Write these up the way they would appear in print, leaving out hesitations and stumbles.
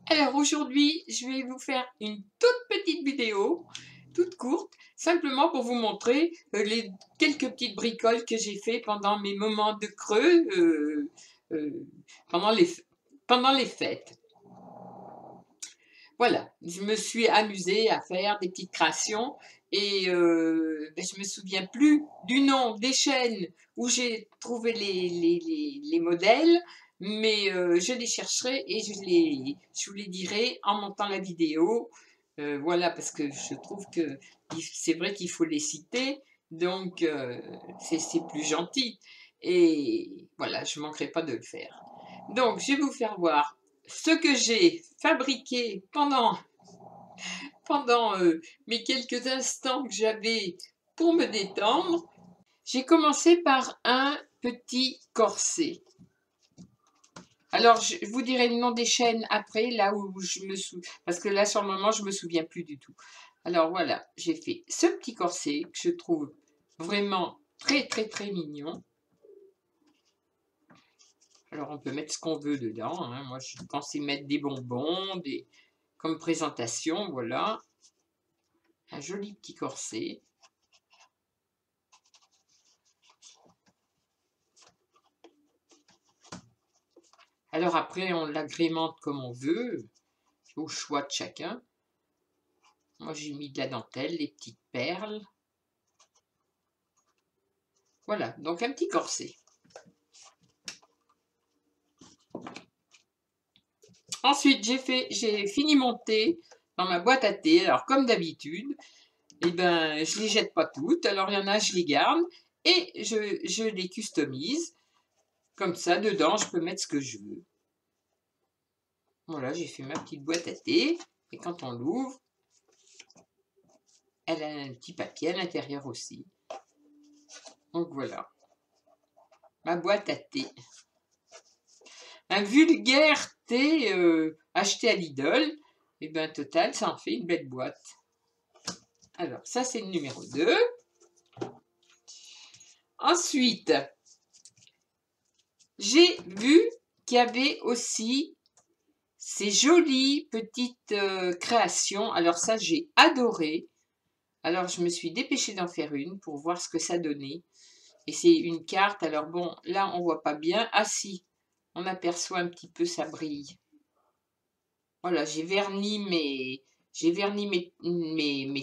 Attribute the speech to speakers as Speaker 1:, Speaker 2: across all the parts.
Speaker 1: Alors aujourd'hui, je vais vous faire une toute petite vidéo, toute courte, simplement pour vous montrer les quelques petites bricoles que j'ai fait pendant mes moments de creux, pendant les fêtes. Voilà, je me suis amusée à faire des petites créations et je me souviens plus du nom des chaînes où j'ai trouvé les modèles, mais je les chercherai et je vous les dirai en montant la vidéo. Voilà, parce que je trouve que c'est vrai qu'il faut les citer, donc c'est plus gentil. Et voilà, je ne manquerai pas de le faire. Donc, je vais vous faire voir ce que j'ai fabriqué pendant mes quelques instants que j'avais pour me détendre. J'ai commencé par un petit corset. Alors, je vous dirai le nom des chaînes après, là où je me souviens, parce que là, sur le moment, je ne me souviens plus du tout. Alors, voilà, j'ai fait ce petit corset que je trouve vraiment très, très, très mignon. Alors, on peut mettre ce qu'on veut dedans. Hein. Moi, je pensais mettre des bonbons, comme présentation, voilà. Un joli petit corset. Alors après, on l'agrémente comme on veut, au choix de chacun. Moi, j'ai mis de la dentelle, des petites perles. Voilà, donc un petit corset. Ensuite, j'ai fini mon thé dans ma boîte à thé. Alors, comme d'habitude, eh ben, je ne les jette pas toutes. Alors, il y en a, je les garde et je les customise. Comme ça, dedans, je peux mettre ce que je veux. Voilà, j'ai fait ma petite boîte à thé. Et quand on l'ouvre, elle a un petit papier à l'intérieur aussi. Donc voilà, ma boîte à thé. Un vulgaire thé acheté à Lidl. Et bien, total, ça en fait une belle boîte. Alors, ça, c'est le numéro 2. Ensuite, j'ai vu qu'il y avait aussi ces jolies petites créations. Alors ça, j'ai adoré. Alors, je me suis dépêchée d'en faire une pour voir ce que ça donnait. Et c'est une carte. Alors bon, là, on voit pas bien. Ah si, on aperçoit un petit peu, ça brille. Voilà, j'ai verni mes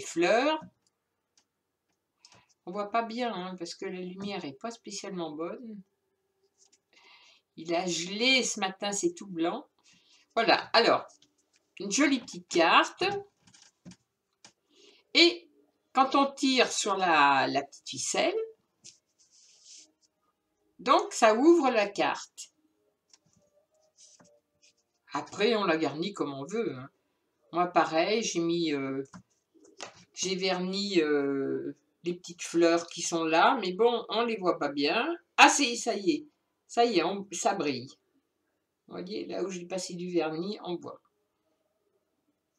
Speaker 1: fleurs. On voit pas bien, hein, parce que la lumière est pas spécialement bonne. Il a gelé ce matin, c'est tout blanc. Voilà, alors, une jolie petite carte. Et quand on tire sur la petite ficelle, donc ça ouvre la carte. Après, on la garnit comme on veut. Hein. Moi, pareil, j'ai verni les petites fleurs qui sont là, mais bon, on les voit pas bien. Ah, ça y est, ça brille. Vous voyez, là où j'ai passé du vernis, on voit.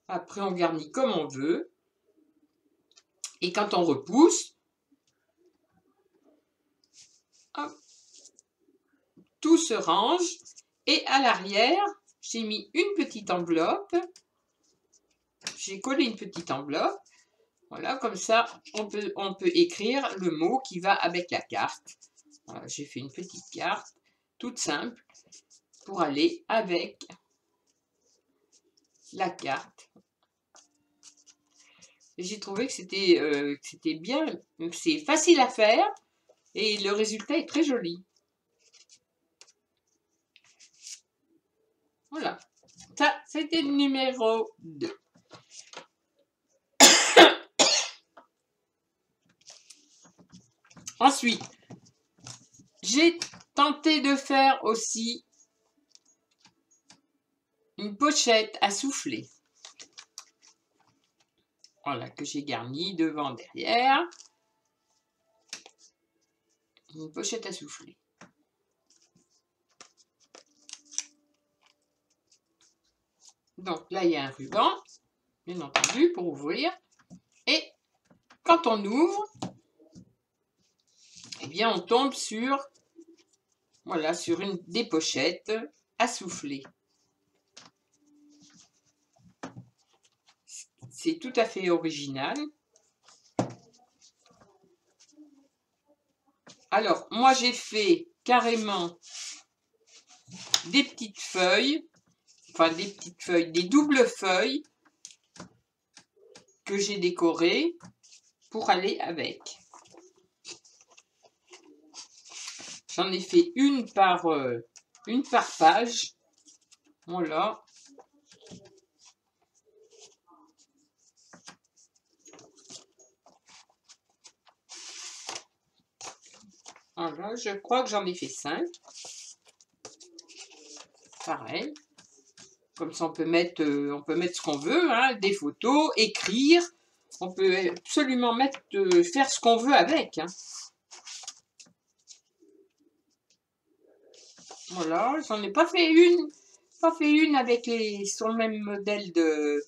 Speaker 1: Après, on garnit comme on veut. Et quand on repousse, hop, tout se range. Et à l'arrière, j'ai mis une petite enveloppe. J'ai collé une petite enveloppe. Voilà, comme ça, on peut écrire le mot qui va avec la carte. Voilà, j'ai fait une petite carte, toute simple, pour aller avec la carte. J'ai trouvé que c'était bien, c'est facile à faire et le résultat est très joli. Voilà, ça c'était le numéro 2. Ensuite, j'ai tenté de faire aussi une pochette à souffler. Voilà, que j'ai garni devant, derrière. Une pochette à souffler. Donc là, il y a un ruban, bien entendu, pour ouvrir. Et quand on ouvre, eh bien, on tombe sur Voilà, sur des pochettes à souffler. C'est tout à fait original. Alors, moi, j'ai fait carrément des petites feuilles, enfin des petites feuilles, des doubles feuilles que j'ai décorées pour aller avec. J'en ai fait une par page. Voilà. Voilà, je crois que j'en ai fait 5. Pareil. Comme ça, on peut mettre ce qu'on veut, hein, des photos, écrire. On peut absolument faire ce qu'on veut avec. Hein. Voilà, j'en ai pas fait une avec sur le même modèle de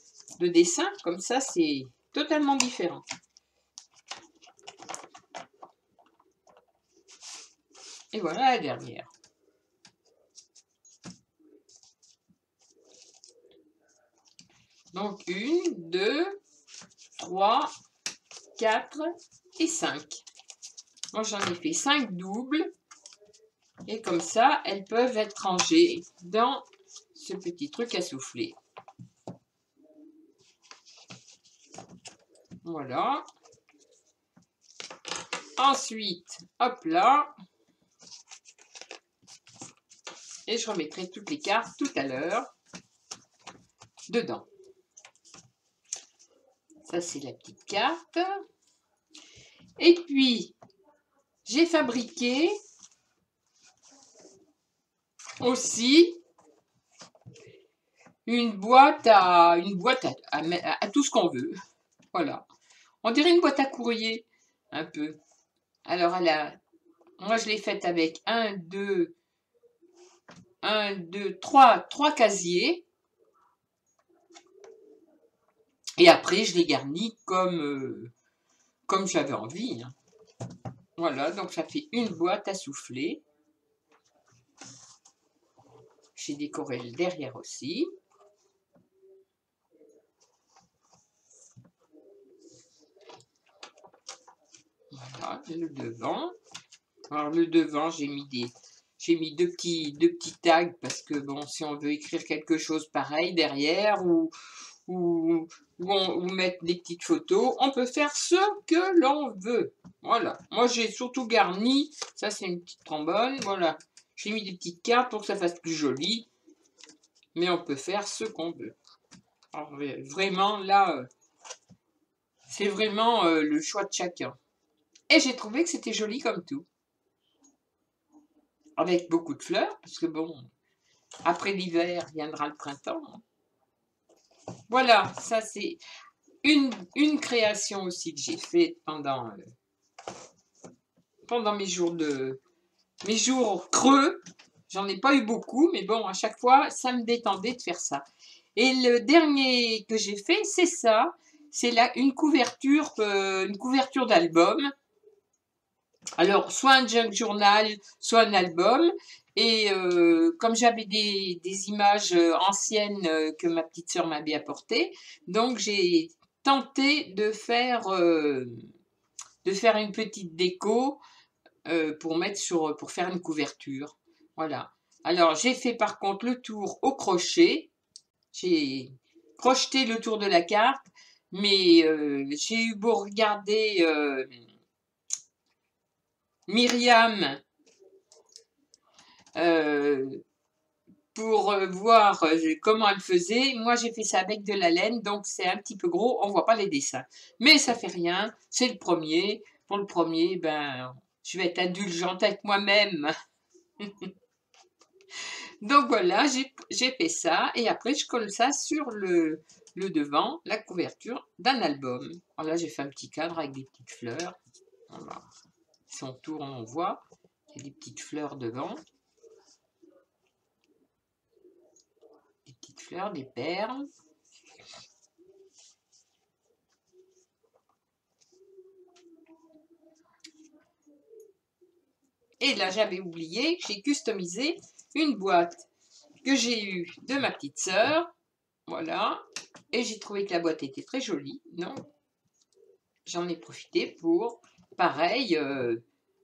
Speaker 1: dessin. Comme ça, c'est totalement différent. Et voilà la dernière. Donc 1, 2, 3, 4 et 5. Moi, j'en ai fait 5 doubles. Et comme ça, elles peuvent être rangées dans ce petit truc à souffler. Voilà. Ensuite, hop là. Et je remettrai toutes les cartes tout à l'heure dedans. Ça, c'est la petite carte. Et puis, j'ai fabriqué aussi une boîte à tout ce qu'on veut. Voilà. On dirait une boîte à courrier, un peu. Alors, moi, je l'ai faite avec 3 casiers. Et après, je l'ai garni comme j'avais envie. Hein. Voilà, donc ça fait une boîte à souffler. J'ai décoré le derrière aussi. Voilà, le devant. Alors le devant, j'ai mis deux petits tags parce que bon, si on veut écrire quelque chose pareil derrière ou mettre des petites photos, on peut faire ce que l'on veut. Voilà. Moi, j'ai surtout garni. Ça, c'est une petite trombone. Voilà. J'ai mis des petites cartes pour que ça fasse plus joli. Mais on peut faire ce qu'on veut. Alors, vraiment, là, c'est vraiment le choix de chacun. Et j'ai trouvé que c'était joli comme tout. Avec beaucoup de fleurs, parce que bon, après l'hiver, viendra le printemps. Voilà, ça c'est une création aussi que j'ai faite pendant mes jours creux. J'en ai pas eu beaucoup, mais bon, à chaque fois, ça me détendait de faire ça. Et le dernier que j'ai fait, c'est ça. C'est là une couverture d'album. Alors, soit un junk journal, soit un album. Et comme j'avais des images anciennes que ma petite sœur m'avait apportées, donc j'ai tenté de faire une petite déco pour faire une couverture. Voilà. Alors, j'ai fait par contre le tour au crochet. J'ai crocheté le tour de la carte, mais j'ai eu beau regarder Myriam pour voir comment elle faisait. Moi, j'ai fait ça avec de la laine, donc c'est un petit peu gros, on voit pas les dessins. Mais ça fait rien, c'est le premier. Pour le premier, ben, je vais être indulgente avec moi-même. Donc voilà, j'ai fait ça et après je colle ça sur le devant, la couverture d'un album. Alors là, j'ai fait un petit cadre avec des petites fleurs. Voilà. Si on tourne, on voit. Il y a des petites fleurs devant. Des petites fleurs, des perles. Et là, j'avais oublié, j'ai customisé une boîte que j'ai eue de ma petite sœur. Voilà. Et j'ai trouvé que la boîte était très jolie. Donc, j'en ai profité pour, pareil,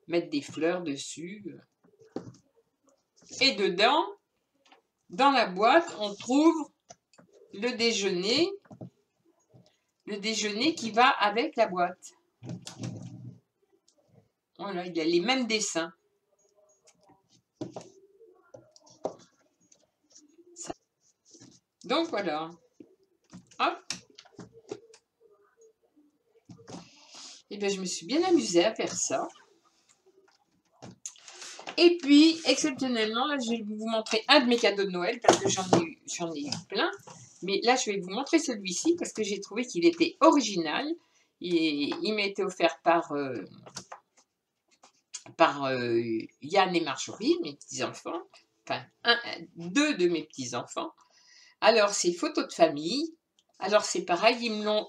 Speaker 1: mettre des fleurs dessus. Et dedans, dans la boîte, on trouve le déjeuner qui va avec la boîte. Voilà, il y a les mêmes dessins. Donc voilà. Hop. Et bien, je me suis bien amusée à faire ça. Et puis, exceptionnellement, là, je vais vous montrer un de mes cadeaux de Noël, parce que j'en ai eu plein. Mais là, je vais vous montrer celui-ci, parce que j'ai trouvé qu'il était original. Il m'a été offert par Yann et Marjorie, mes petits-enfants. Enfin, deux de mes petits-enfants. Alors, c'est photos de famille. Alors, c'est pareil, ils me l'ont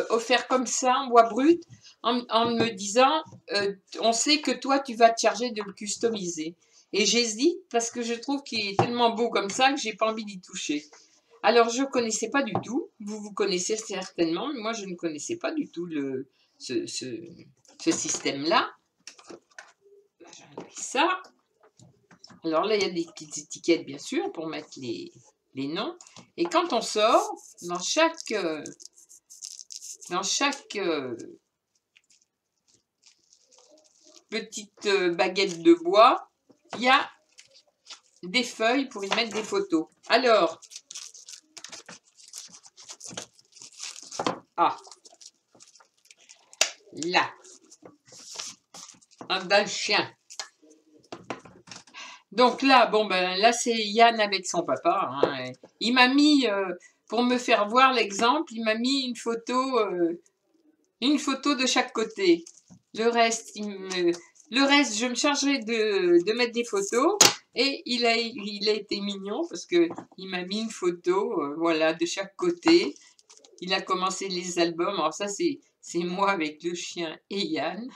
Speaker 1: offert comme ça, en bois brut, en me disant, on sait que toi, tu vas te charger de le customiser. Et j'hésite parce que je trouve qu'il est tellement beau comme ça que j'ai pas envie d'y toucher. Alors, je ne connaissais pas du tout. Vous connaissez certainement, mais moi, je ne connaissais pas du tout ce système-là. J'ai enlevé ça. Alors là, il y a des petites étiquettes, bien sûr, pour mettre les noms. Et quand on sort, dans chaque petite baguette de bois, il y a des feuilles pour y mettre des photos. Alors, là, d'un chien. Donc là, bon ben là c'est Yann avec son papa. Hein. Il m'a mis, pour me faire voir l'exemple, il m'a mis une photo de chaque côté. Le reste, je me chargerai de mettre des photos. Et il a été mignon parce que il m'a mis une photo, voilà, de chaque côté. Il a commencé les albums. Alors ça, c'est moi avec le chien et Yann.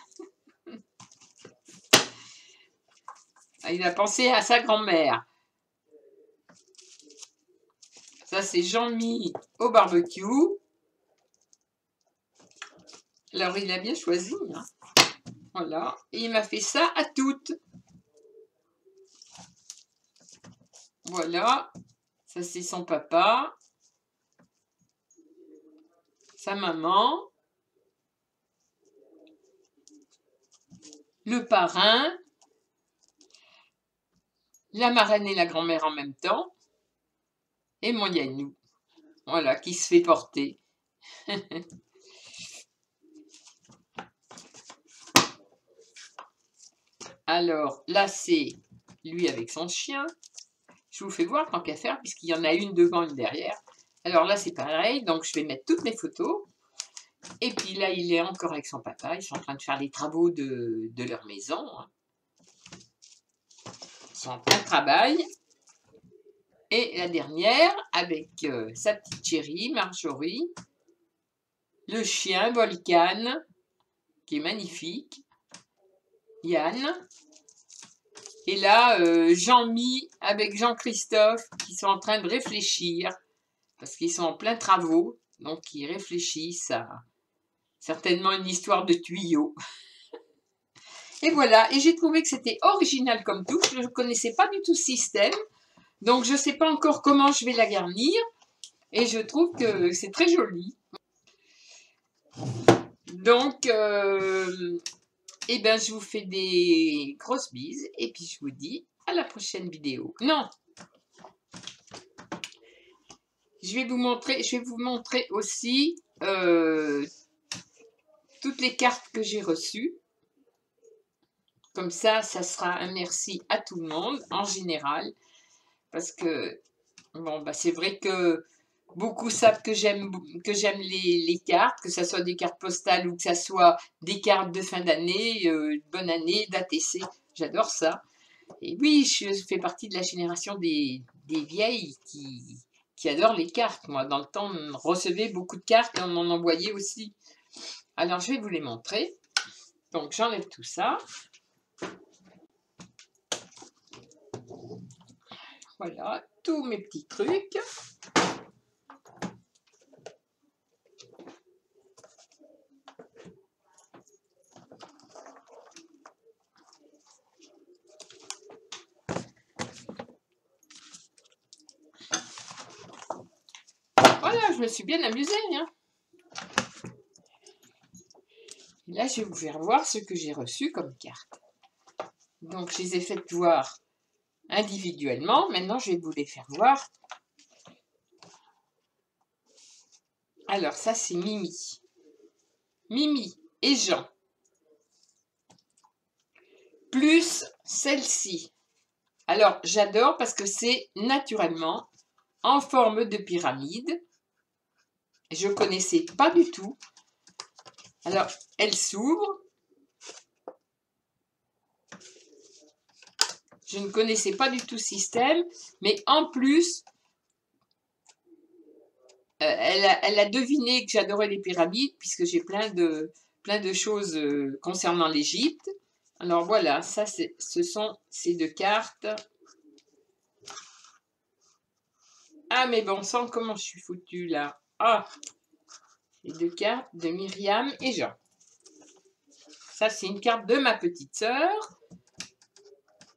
Speaker 1: Il a pensé à sa grand-mère. Ça, c'est Jean-Mi au barbecue. Alors, il a bien choisi. Hein. Voilà. Et il m'a fait ça à toutes. Voilà. Ça, c'est son papa. Sa maman. Le parrain. La marraine et la grand-mère en même temps. Et mon Yannou. Voilà, qui se fait porter. Alors, là, c'est lui avec son chien. Je vous fais voir tant qu'à faire, puisqu'il y en a une devant, une derrière. Alors là, c'est pareil. Donc, je vais mettre toutes mes photos. Et puis là, il est encore avec son papa. Ils sont en train de faire les travaux de leur maison. Ils sont en plein travail. Et la dernière, avec sa petite chérie, Marjorie. Le chien, Volcan, qui est magnifique. Yann. Et là, Jean-Mi avec Jean-Christophe qui sont en train de réfléchir parce qu'ils sont en plein travaux. Donc, ils réfléchissent à certainement une histoire de tuyaux. Et voilà. Et j'ai trouvé que c'était original comme tout. Je ne connaissais pas du tout ce système. Donc, je ne sais pas encore comment je vais la garnir. Et je trouve que c'est très joli. Donc, eh bien, je vous fais des grosses bises et puis je vous dis à la prochaine vidéo. Non, je vais vous montrer aussi toutes les cartes que j'ai reçues. Comme ça sera un merci à tout le monde en général. Parce que, bon, bah, c'est vrai que beaucoup savent que j'aime les cartes, que ce soit des cartes postales ou que ce soit des cartes de fin d'année, bonne année, d'ATC. J'adore ça. Et oui, je fais partie de la génération des vieilles qui adorent les cartes. Moi, dans le temps, on recevait beaucoup de cartes et on en envoyait aussi. Alors, je vais vous les montrer. Donc, j'enlève tout ça. Voilà, tous mes petits trucs. Voilà, je me suis bien amusée. Hein. Là, je vais vous faire voir ce que j'ai reçu comme carte. Donc, je les ai faites voir individuellement. Maintenant, je vais vous les faire voir. Alors, ça, c'est Mimi. Mimi et Jean. Plus celle-ci. Alors, j'adore parce que c'est naturellement en forme de pyramide. Je ne connaissais pas du tout. Alors, elle s'ouvre. Je ne connaissais pas du tout ce système, mais en plus, elle a deviné que j'adorais les pyramides, puisque j'ai plein de choses concernant l'Égypte. Alors voilà, ça, ce sont ces deux cartes. Ah, mais bon sang, comment je suis foutue là. Ah, les deux cartes de Myriam et Jean. Ça, c'est une carte de ma petite sœur.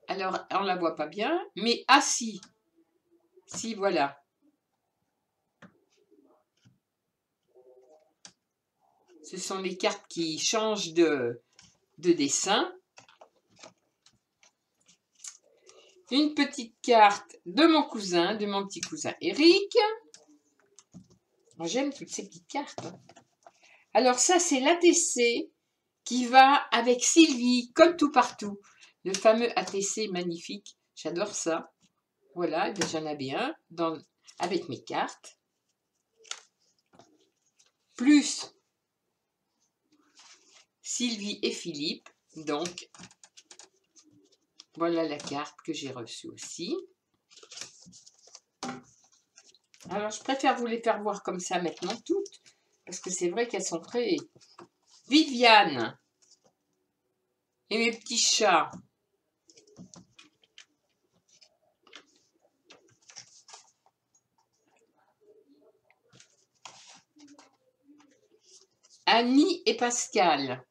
Speaker 1: Alors, on ne la voit pas bien, mais ah si, voilà. Ce sont les cartes qui changent de dessin. Une petite carte de mon cousin, de mon petit cousin Eric. Moi, j'aime toutes ces petites cartes. Alors ça, c'est l'ATC qui va avec Sylvie, comme tout partout. Le fameux ATC magnifique. J'adore ça. Voilà, j'en avais un avec mes cartes. Plus Sylvie et Philippe. Donc, voilà la carte que j'ai reçue aussi. Alors, je préfère vous les faire voir comme ça maintenant toutes. Parce que c'est vrai qu'elles sont très... Viviane. Et mes petits chats. Annie et Pascal.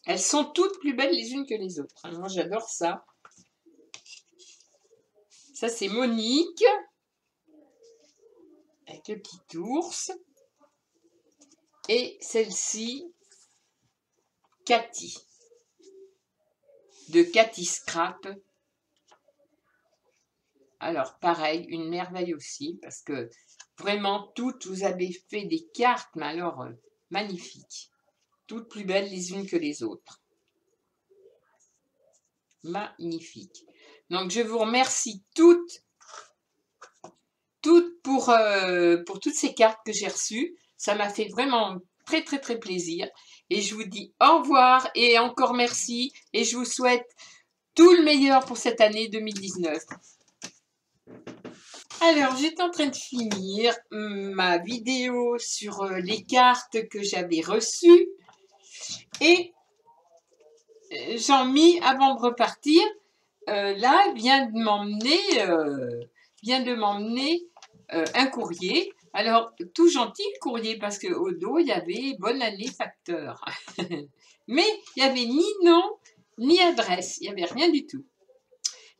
Speaker 1: Elles sont toutes plus belles les unes que les autres. Moi, j'adore ça. Ça, c'est Monique. Avec le petit ours. Et celle-ci, Cathy. De Cathy Scrap. Alors, pareil, une merveille aussi. Parce que vraiment, toutes, vous avez fait des cartes, mais alors, magnifiques. Toutes plus belles les unes que les autres. Magnifique. Donc, je vous remercie toutes pour toutes ces cartes que j'ai reçues. Ça m'a fait vraiment très, très, très plaisir. Et je vous dis au revoir et encore merci. Et je vous souhaite tout le meilleur pour cette année 2019. Alors, j'étais en train de finir ma vidéo sur les cartes que j'avais reçues. Et Jean-Mi, avant de repartir, là, vient de m'emmener un courrier. Alors, tout gentil le courrier, parce qu'au dos, il y avait Bonne année facteur. Mais il n'y avait ni nom, ni adresse. Il n'y avait rien du tout.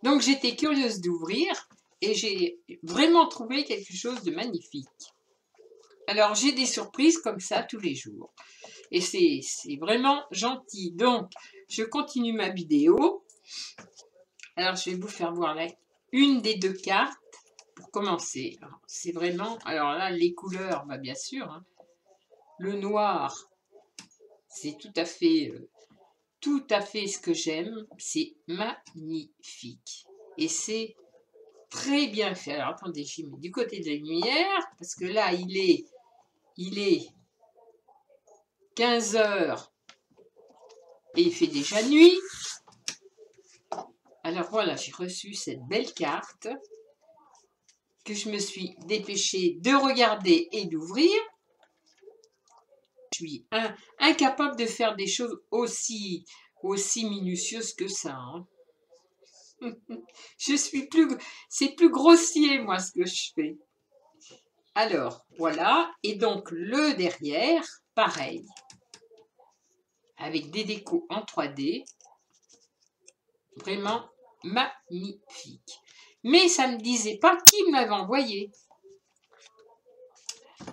Speaker 1: Donc, j'étais curieuse d'ouvrir et j'ai vraiment trouvé quelque chose de magnifique. Alors, j'ai des surprises comme ça tous les jours. Et c'est vraiment gentil. Donc, je continue ma vidéo. Alors, je vais vous faire voir là une des deux cartes pour commencer. C'est vraiment... Alors là, les couleurs, bah bien sûr. Hein. Le noir, c'est tout à fait ce que j'aime. C'est magnifique. Et c'est très bien fait. Alors, attendez, je mets du côté de la lumière. Parce que là, il est 15 h. Et il fait déjà nuit. Alors voilà, j'ai reçu cette belle carte que je me suis dépêchée de regarder et d'ouvrir. Je suis incapable de faire des choses aussi minutieuses que ça. Hein. C'est plus grossier, moi, ce que je fais. Alors, voilà. Et donc, le derrière, pareil. Avec des décos en 3D. Vraiment magnifique. Mais ça ne me disait pas qui me l'avait envoyé.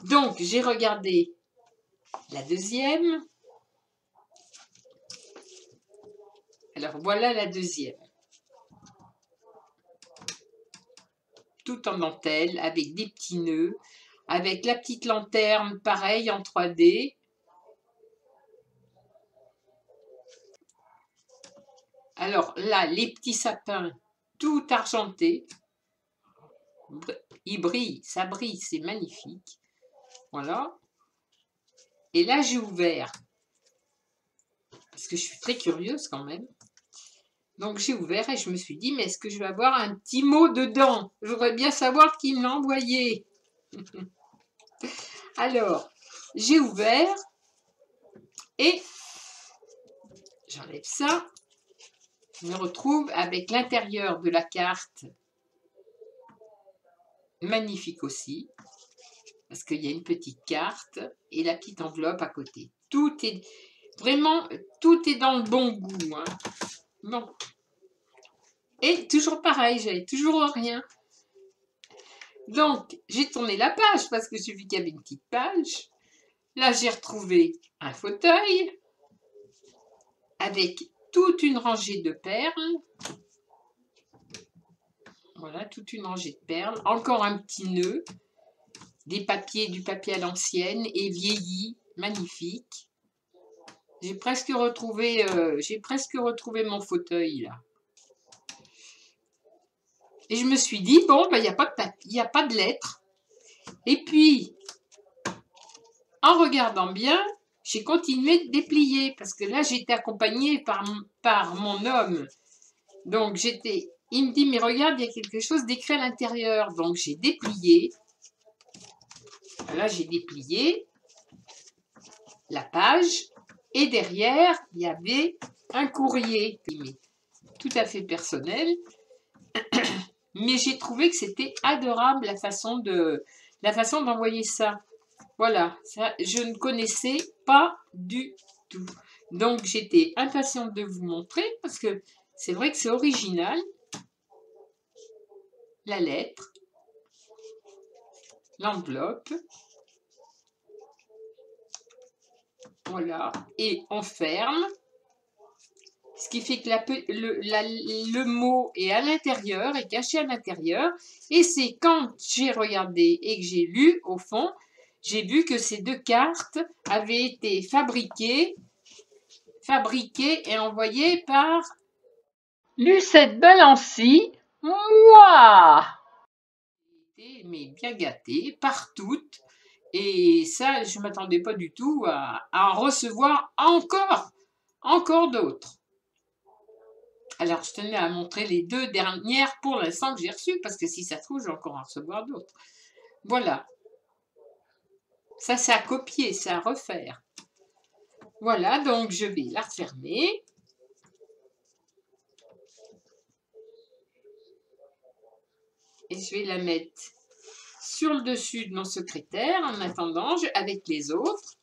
Speaker 1: Donc, j'ai regardé la deuxième. Alors, voilà la deuxième. Tout en dentelle, avec des petits nœuds, avec la petite lanterne, pareil, en 3D. Alors là, les petits sapins, tout argentés. Ils brillent, ça brille, c'est magnifique. Voilà. Et là, j'ai ouvert. Parce que je suis très curieuse quand même. Donc j'ai ouvert et je me suis dit, mais est-ce que je vais avoir un petit mot dedans? Je voudrais bien savoir qui me l'a envoyé. Alors, j'ai ouvert et j'enlève ça. Je me retrouve avec l'intérieur de la carte. Magnifique aussi. Parce qu'il y a une petite carte et la petite enveloppe à côté. Tout est vraiment, tout est dans le bon goût. Hein. Bon. Et toujours pareil, j'avais toujours rien. Donc, j'ai tourné la page parce que j'ai vu qu'il y avait une petite page. Là, j'ai retrouvé un fauteuil avec toute une rangée de perles. Voilà, toute une rangée de perles. Encore un petit nœud. Du papier à l'ancienne et vieilli. Magnifique. J'ai presque retrouvé mon fauteuil là. Et je me suis dit, bon, ben, il n'y a pas de papier, il n'y a pas de lettres. Et puis, en regardant bien, j'ai continué de déplier. Parce que là, j'étais accompagnée par mon homme. Donc, il me dit, mais regarde, il y a quelque chose d'écrit à l'intérieur. Donc, j'ai déplié. Là, j'ai déplié la page. Et derrière, il y avait un courrier. Tout à fait personnel. Mais j'ai trouvé que c'était adorable la façon d'envoyer ça. Voilà, ça, je ne connaissais pas du tout. Donc, j'étais impatiente de vous montrer parce que c'est vrai que c'est original. La lettre, l'enveloppe. Voilà, et on ferme. Ce qui fait que le mot est à l'intérieur, est caché à l'intérieur. Et c'est quand j'ai regardé et que j'ai lu, au fond, j'ai vu que ces deux cartes avaient été fabriquées et envoyées par Lucette Balancy. Moi! Mais bien gâtée par toutes. Et ça, je ne m'attendais pas du tout à en recevoir encore d'autres. Alors, je tenais à montrer les deux dernières pour l'instant que j'ai reçues, parce que si ça se trouve, je vais encore en recevoir d'autres. Voilà. Ça, c'est à copier, c'est à refaire. Voilà, donc je vais la refermer. Et je vais la mettre sur le dessus de mon secrétaire en attendant avec les autres.